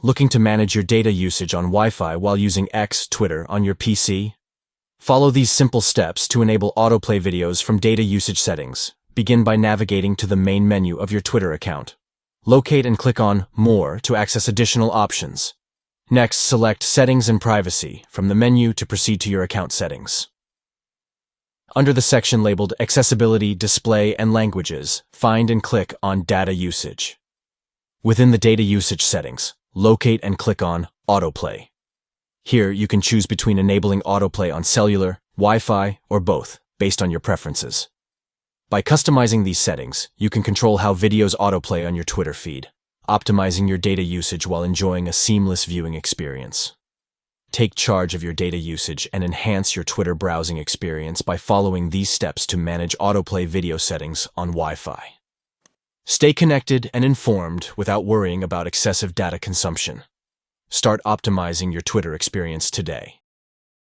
Looking to manage your data usage on Wi-Fi while using X, Twitter on your PC? Follow these simple steps to enable autoplay videos from data usage settings. Begin by navigating to the main menu of your Twitter account. Locate and click on More to access additional options. Next, select Settings and Privacy from the menu to proceed to your account settings. Under the section labeled Accessibility, Display, and Languages, find and click on Data Usage. Within the data usage settings, locate and click on Autoplay. Here, you can choose between enabling autoplay on cellular, Wi-Fi, or both, based on your preferences. By customizing these settings, you can control how videos autoplay on your Twitter feed, optimizing your data usage while enjoying a seamless viewing experience. Take charge of your data usage and enhance your Twitter browsing experience by following these steps to manage autoplay video settings on Wi-Fi. Stay connected and informed without worrying about excessive data consumption. Start optimizing your Twitter experience today.